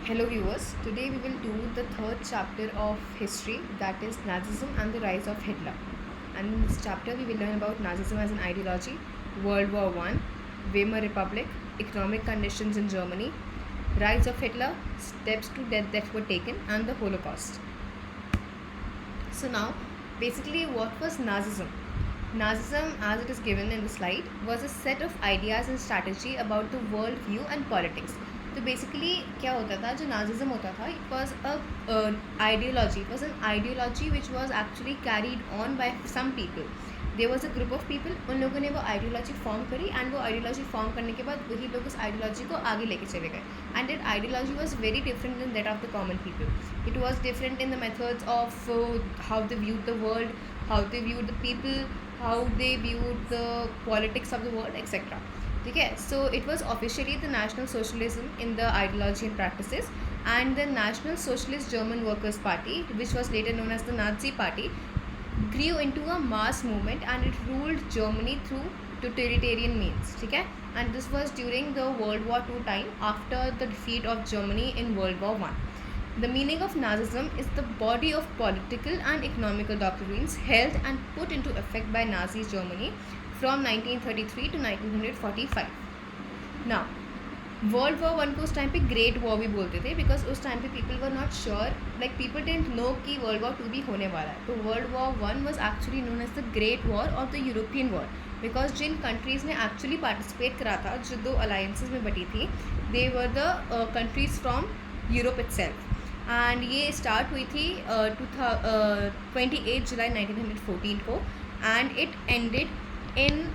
Hello viewers, today we will do the third chapter of history, that is Nazism and the rise of Hitler. And in this chapter we will learn about Nazism as an ideology, World War I, Weimar Republic, economic conditions in Germany, rise of Hitler, steps to death that were taken, and the Holocaust. So now, basically what was Nazism? Nazism, as it is given in the slide, was a set of ideas and strategy about the world view and politics. तो basically क्या होता था जो Nazism होता था it was ideology it was an ideology which was actually carried on by some people there was a group of people उन लोगों ने वो आइडियोलॉजी फॉर्म करी एंड वो आइडियोलॉजी फॉर्म करने के बाद वही लोग उस आइडियोलॉजी को आगे लेके चले गए and that ideology was very different than that of the common people it was different in the methods of how they viewed the world how they viewed the people how they viewed the politics of the world etcetera ठीक है so it was officially the national socialism in the ideology and practices and the national socialist German workers party which was later known as the Nazi party grew into a mass movement and it ruled Germany through totalitarian means ठीक है and this was during the World War II time after the defeat of Germany in World War I. The meaning of Nazism is the body of political and economical doctrines held and put into effect by Nazi Germany from 1933 to 1945. Now, world war one को उस time पे great war भी बोलते थे because उस time पे people were not sure like people don't know कि world war two भी होने वाला है तो world war one was actually known as the great war और द यूरोपियन वॉर बिकॉज जिन कंट्रीज़ ने एक्चुअली पार्टिसिपेट करा था जो दो अलायंसेज में बटी थी they were the countries from Europe itself and ये स्टार्ट हुई थी 28 जुलाई 1914 को and it ended in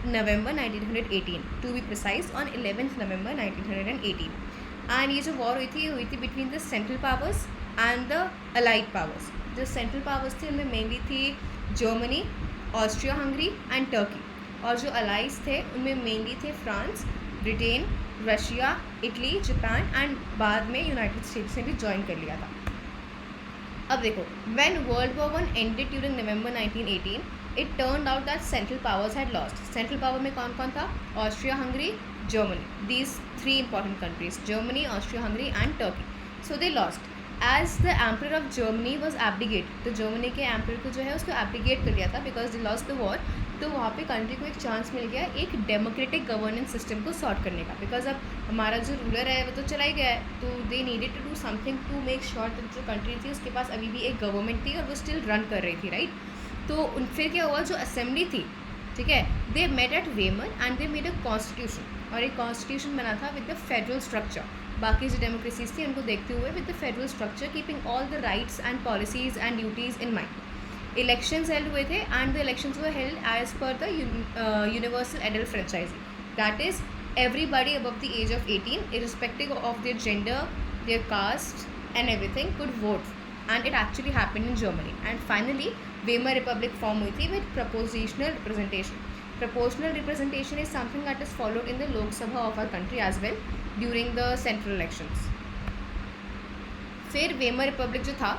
November 1918 to be precise on 11th November 1918 and ये जो वॉर हुई थी between the central powers and the allied powers जो central powers थे उनमें mainly थी Germany Austria Hungary and Turkey और जो अलाइज थे उनमें मेनली थे France Britain Russia Italy Japan and बाद में यूनाइटेड स्टेट्स ने भी ज्वाइन कर लिया था अब देखो when world war one ended during November 1918 it turned out that central powers had lost. Central power में कौन कौन था Austria Hungary Germany these three important countries Germany, Austria Hungary and Turkey. So they lost. As the emperor of Germany was abdicate तो Germany के emperor को जो है उसको एब्डिकेट कर लिया था because they lost the war तो वहाँ पे कंट्री को एक चांस मिल गया एक डेमोक्रेटिक गवर्नेंस सिस्टम को सॉर्ट करने का बिकॉज अब हमारा जो रूलर है वो तो चला ही गया है तो they needed to do something to make sure that जो कंट्री थी उसके पास अभी भी एक गवर्नमेंट थी और वो स्टिल रन कर रही थी राइट तो फिर क्या हुआ जो असेंबली थी ठीक है they met at Weimar and they made a constitution और एक कॉन्स्टिट्यूशन बना था विद द फेडरल स्ट्रक्चर बाकी जो डेमोक्रेसीज थी उनको देखते हुए with the federal structure keeping all the rights and policies and duties in mind elections held हुए थे and the elections were held as per the universal adult franchise that is everybody above the age of 18 irrespective of their gender their caste and everything could vote and it actually happened in Germany and finally Weimar Republic form हुई थी with proportional representation. Proportional representation is something that is followed in the Lok Sabha of our country as well during the central elections. फिर Weimar Republic जो था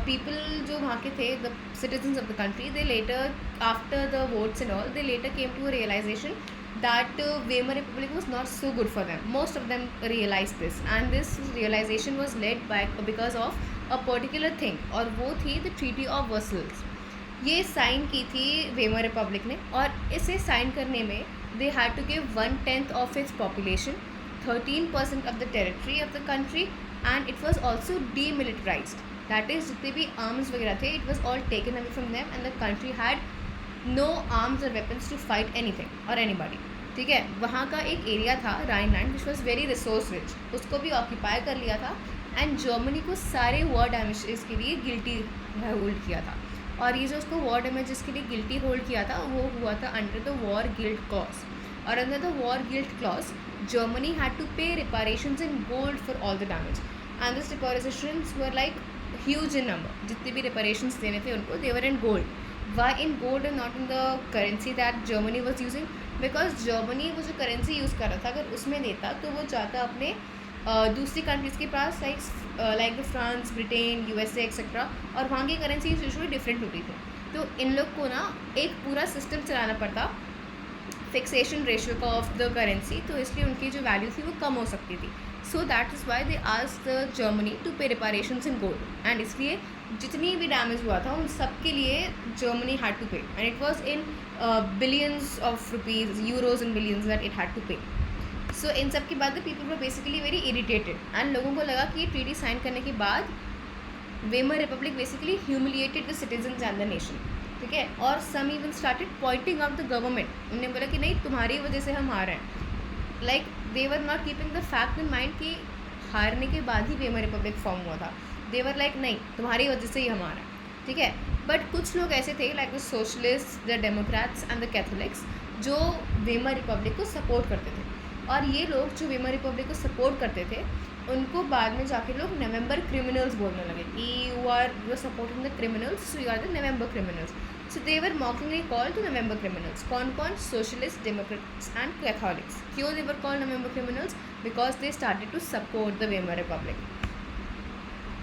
people जो वहाँ के थे the citizens of the country they later after the votes and all they later came to a realization that Weimar Republic was not so good for them. Most of them realized this and this realization was led by because of a particular thing और वो थी the Treaty of Versailles. ये sign की थी Weimar Republic ने और इसे sign करने में they had to give 1/10 of its population 13% of the territory of the country and it was also demilitarized that is जितने भी आर्म्स वगैरह थे it was all taken away from them and the country had no arms और weapons to fight anything और anybody ठीक है वहाँ का एक एरिया था Rhineland which was very resource rich उसको भी ऑक्यूपाई कर लिया था एंड जर्मनी को सारे वॉर डैमेजेस के लिए गिल्टी होल्ड किया था और ये जो उसको वॉर डैमेजेस के लिए गिल्टी होल्ड किया था वो हुआ था under the war guilt clause और under the war guilt clause Germany had to pay reparations in gold for all the damage and this reparations were like huge in number जितने भी reparations देने थे उनको देवर in gold why in gold and not in the currency that Germany was using because Germany वो जो currency use कर रहा था अगर उसमें देता तो वो जाता अपने दूसरी कंट्रीज़ के पास like the France Britain USA etcetera और वहाँ की करेंसी यूजुअली डिफरेंट होती थी तो इन लोग को ना एक पूरा सिस्टम चलाना पड़ता फिक्सेशन रेशियो का ऑफ द करेंसी तो इसलिए उनकी जो वैल्यू थी वो कम हो सकती थी so that is why they asked the Germany to pay reparations in gold, and इसलिए जितनी भी डैमेज हुआ था उन सब के लिए Germany had to pay, and it was in billions of rupees, euros in billions that it had to pay. So इन सब के बाद the people were basically very irritated, and लोगों को लगा कि ये ट्रीटी साइन करने के बाद Weimar republic basically humiliated the citizens and the nation. ठीक है, और some even started pointing out the government. उन्होंने बोला कि नहीं, तुम्हारी वजह से हम हार रहे हैं. Like they were not keeping the fact in mind कि हारने के बाद ही वेमर रिपब्लिक फॉर्म हुआ था. दे वर लाइक नहीं, तुम्हारी वजह से ही हम हारा है. ठीक है, बट कुछ लोग ऐसे थे like the socialist, the Democrats and the Catholics जो वेमर रिपब्लिक को सपोर्ट करते थे. और ये लोग जो वेमर रिपब्लिक को सपोर्ट करते थे उनको बाद में जाके लोग नवंबर क्रिमिनल्स बोलने लगे कि you are supporting the criminals, so you are the November criminals. So they were mockingly called to November criminals. कौन कौन? Socialist, democrats and Catholics. क्यों they were called November criminals? Because they started to support the Weimar republic.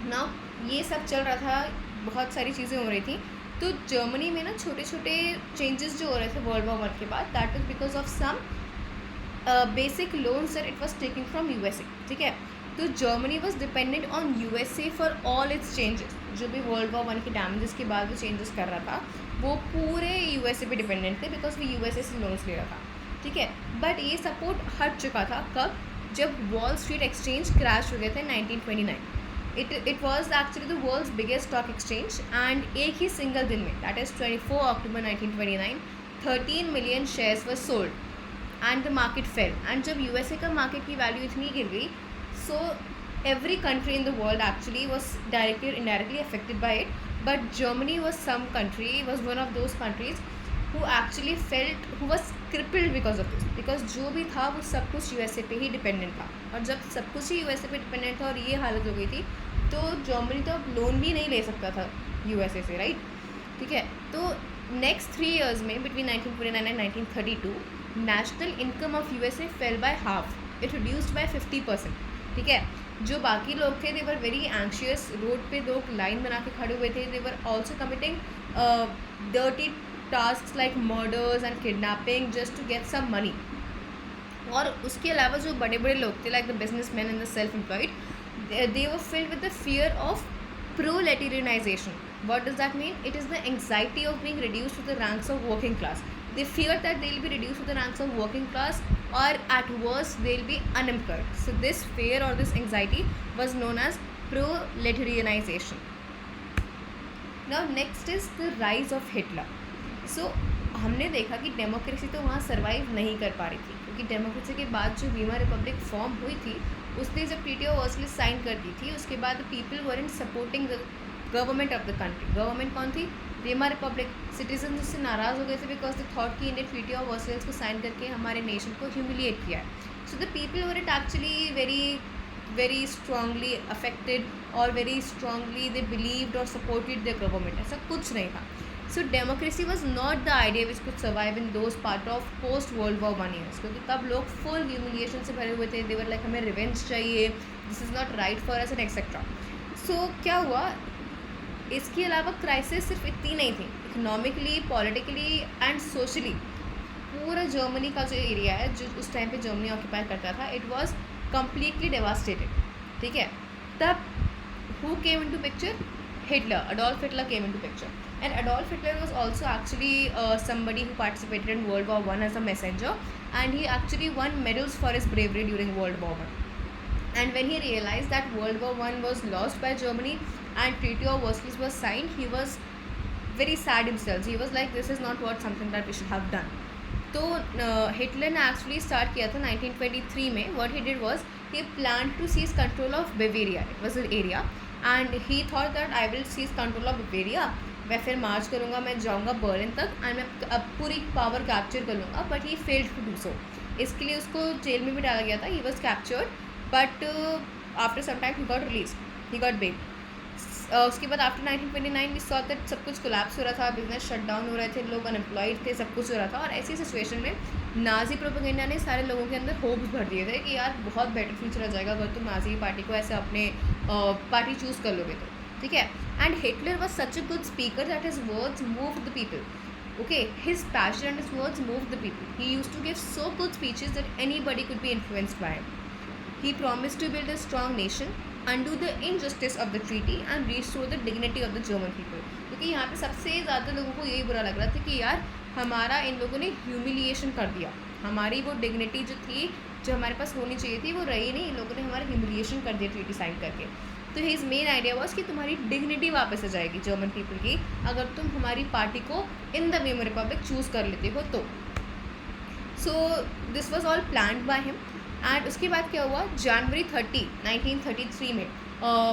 Now ये सब चल रहा था, बहुत सारी चीज़ें हो रही थी. तो जर्मनी में ना छोटे छोटे चेंजेस जो हो रहे थे वर्ल्ड वॉर वन के बाद, that is because of some basic loans that it was taking from USA. ठीक है, तो Germany was dependent on USA for all its changes. जो भी वर्ल्ड वॉर वन के डैमेजेस के बाद वो चेंजेस कर रहा था वो पूरे यूएसए पे डिपेंडेंट थे, बिकॉज वो यूएसए से लोन्स ले रहा था. ठीक है, बट ये सपोर्ट हट चुका था कब? जब वॉल स्ट्रीट एक्सचेंज क्रैश हो गए थे 1929. It was actually the world's biggest stock exchange, and एक ही सिंगल दिन में, that is 24 October 1929, 13 million shares were sold and the market fell. And जब यूएसए का मार्केट की वैल्यू इतनी गिर गई, so every country in the world actually was directly or indirectly affected by it, but Germany was one of those countries who actually who was crippled because of this, because जो भी था वो सब कुछ USA पे ही dependent था. और जब सब कुछ ही यूएसए पे डिपेंडेंट था और ये हालत हो गई थी, तो जर्मनी तो अब लोन भी नहीं ले सकता था यूएसए से, राइट. ठीक है, तो नेक्स्ट 3 years में between 1929 and 1932 national income of USA fell by half. It reduced by 50%. ठीक है, जो बाकी लोग थे they were very anxious. Road पे लोग लाइन बना के खड़े हुए थे. They were also committing dirty task like murders and kidnapping just to get some money. और उसके अलावा जो बड़े बड़े लोग थे like the business man and the self employed, they were filled with the fear of proletarianization. What does that mean? It is the anxiety of being reduced to the ranks of working class. They fear that they'll be reduced to the ranks of working class, or at worst they'll be unemployed. So this fear or this anxiety was known as proletarianization. Now next is the rise of Hitler. So हमने देखा कि democracy तो वहाँ survive नहीं कर पा रही थी, क्योंकि डेमोक्रेसी के बाद जो वीमर रिपब्लिक फॉर्म हुई थी उसने जब ट्रीटी ऑफ वर्सलिस साइन कर दी थी, उसके बाद people were in supporting the government of the country. Government कौन थी? Weimar Republic. सिटीजन उससे नाराज़ हो गए थे बिकॉज द थॉट की इंडियन ट्रीटी ऑफ वर्सलिस को साइन करके हमारे नेशन को ह्यूमिलिएट किया है. So the people were it actually very strongly affected, और वेरी स्ट्रांगली दे बिलीव्ड और सपोर्टेड द गवर्नमेंट. ऐसा कुछ नहीं था. So democracy was not the idea which could survive in those part of post world war one years, क्योंकि तब लोग full humiliation से भरे हुए थे. दे वर लाइक हमें रिवेंज चाहिए, this is not right for us and etcetera. So क्या हुआ, इसके अलावा क्राइसिस सिर्फ इतनी नहीं थी. इकोनॉमिकली, पॉलिटिकली एंड सोशली पूरा जर्मनी का जो एरिया है जो उस टाइम पे जर्मनी ऑक्यूपाई करता था, इट वॉज कम्प्लीटली डेवास्टेटेड. ठीक है, तब who came into picture? Hitler. Adolf Hitler came into picture, and Adolf Hitler was also actually somebody who participated in World War I as a messenger, and he actually won medals for his bravery during World War I. And when he realized that World War I was lost by Germany and Treaty of Versailles was signed, he was very sad himself. He was like, this is not something that we should have done. तो Hitler ने actually start किया था 1923 में. What he did was he plan to seize control of Bavaria. It was an area and he thought that I will seize control of Bavaria. मैं फिर मार्च करूँगा, मैं जाऊँगा बर्लिन तक एंड मैं अब पूरी पावर कैप्चर कर लूँगा. But he failed to do so. इसके लिए उसको जेल में भी डाला गया था. He was captured, but after some time he got release, he got bail. उसके बाद आफ्टर 1929 वी सॉ दैट सब कुछ कोलैप्स हो रहा था, बिजनेस शट डाउन हो रहे थे, लोग अनएम्प्लॉयड थे, सब कुछ हो रहा था. और ऐसी सिचुएशन में नाजी प्रोपेगेंडा ने सारे लोगों के अंदर होप्स भर दिए थे कि यार बहुत बेटर फ्यूचर आ जाएगा अगर तुम नाजी पार्टी को ऐसे अपने पार्टी चूज़ कर लोगे तो. ठीक है, and Hitler was such a good speaker that his words move the people. Okay, his passion and his words moved the people. He used to give so good speeches that anybody could be influenced by him. He promised to build a strong nation, undo the injustice of the treaty and restore the dignity of the German people. क्योंकि यहाँ पे सबसे ज़्यादा लोगों को यही बुरा लग रहा था कि यार हमारा इन लोगों ने ह्यूमिलिएशन कर दिया, हमारी वो डिग्निटी जो थी, जो हमारे पास होनी चाहिए थी, वो रही नहीं, इन लोगों ने हमारा ह्यूमिलिएशन कर दिया ट्रीटी साइन करके. तो हिज मेन आइडिया वॉज कि तुम्हारी डिग्निटी वापस आ जाएगी जर्मन पीपल की अगर तुम हमारी पार्टी को in the Weimar Republic choose कर लेते हो तो. So this was all planned by him. And उसके बाद क्या हुआ, जनवरी 30, 1933 में,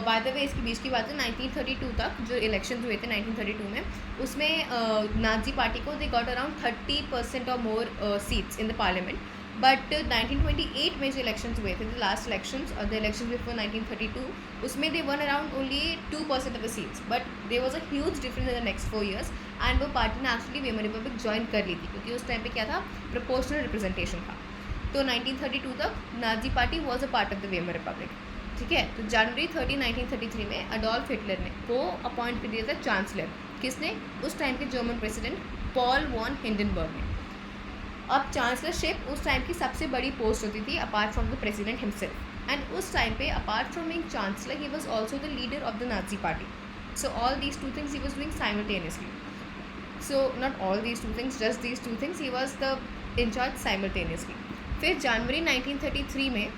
बाय द वे इसके बीच की बात है, 1932 तक जो इलेक्शन हुए थे 1932 में, उसमें नाजी पार्टी को दे गॉट अराउंड 30% और more seats in the parliament. But 1928 में जो इलेक्शंस हुए थे, द लास्ट इलेक्शंस और द इलेक्शन बिफोर 1932, उसमें they won around only 2% of the seats. But there was a huge difference in the next 4 years. And वो party ने actually Weimar republic join कर ली थी क्योंकि उस टाइम पे क्या था, प्रोपोर्शनल रिप्रेजेंटेशन था. तो 1932 तक Nazi party was a part of the Weimar Republic. ठीक है. तो जनवरी 30, 1933 में अडोल्फ हिटलर ने को अपॉइंट कर दिया था चांसलर. किसने? उस टाइम के German president Paul von Hindenburg ने. अब चांसलरशिप उस टाइम की सबसे बड़ी पोस्ट होती थी apart from the president himself. And उस टाइम पे apart from being chancellor he was also the leader of the Nazi party. So all these two things he was doing simultaneously. So not all these two things, just these two things, he was the in charge simultaneously. फिर जनवरी 1933 में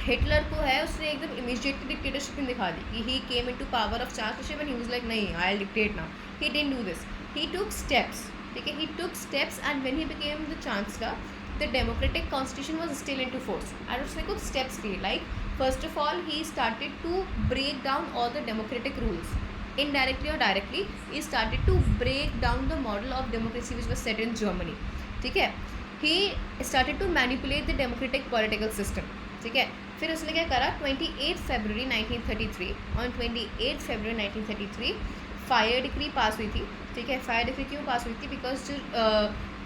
Hitler को है उसने एकदम immediately dictatorship दिखा दी कि he came into power of chancellorship and he was like नहीं, I will dictate now. He didn't do this. He took steps. ठीक है. He took steps and when he became the chancellor the democratic constitution was still into force. And उसने कुछ steps लिए, like first of all he started to break down all the democratic rules. Indirectly or directly, he started to break down the model of democracy which was set in Germany. ठीक है. He started to manipulate the democratic political system. ठीक है. फिर उसने क्या करा, 28 February 1933, on 28 February 1933 fire decree pass हुई थी. ठीक है. फायर डिक्री क्यों पास हुई थी? बिकॉज जो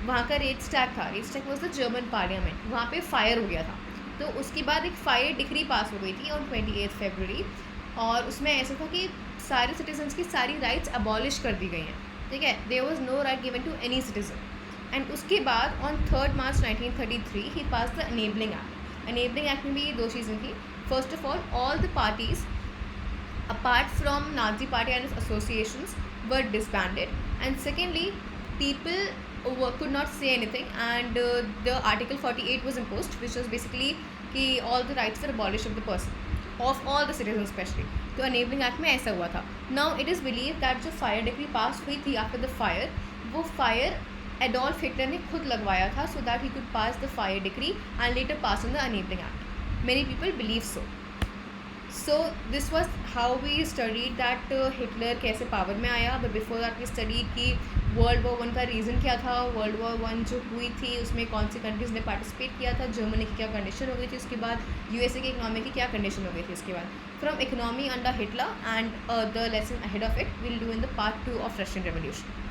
वहाँ का रेडस्टैग था, रेडस्टैग वॉज द जर्मन पार्लियामेंट, वहाँ पे फायर हो गया था. तो उसके बाद एक फायर डिक्री पास हो गई थी ऑन 28 February. और उसमें ऐसा था कि सारे सिटीजन्स की सारी राइट्स अबॉलिश कर दी गई हैं. ठीक है. There was no right given to any citizen. And उसके बाद on 3 March 1933 he pass the enabling act. Enabling act में भी ये दो चीज़ें थी. First of all the parties apart from Nazi party and its associations were disbanded, and secondly people could not say anything, and the article 48 was imposed, which was basically कि all the rights were abolished of the person, of all the citizens especially. तो enabling act में ऐसा हुआ था. Now it is believed that जो fire decree pass हुई थी after the fire, वो fire एडोल्फ हिटलर ने खुद लगवाया था so that he could pass the fire decree and later pass on the enabling act. Many people believe so. So this was how we studied that Hitler कैसे power में आया. But before that we studied कि world war 1 का reason क्या था, world war 1 जो हुई थी उसमें कौन सी कंट्रीज़ ने पार्टिसिपेट किया था, जर्मनी की क्या कंडीशन हो गई थी, उसके बाद यूएसए की इकनॉमी की क्या कंडीशन हो गई थी उसके बाद. From economy under Hitler and the lesson ahead of it will do in the part 2 of Russian revolution.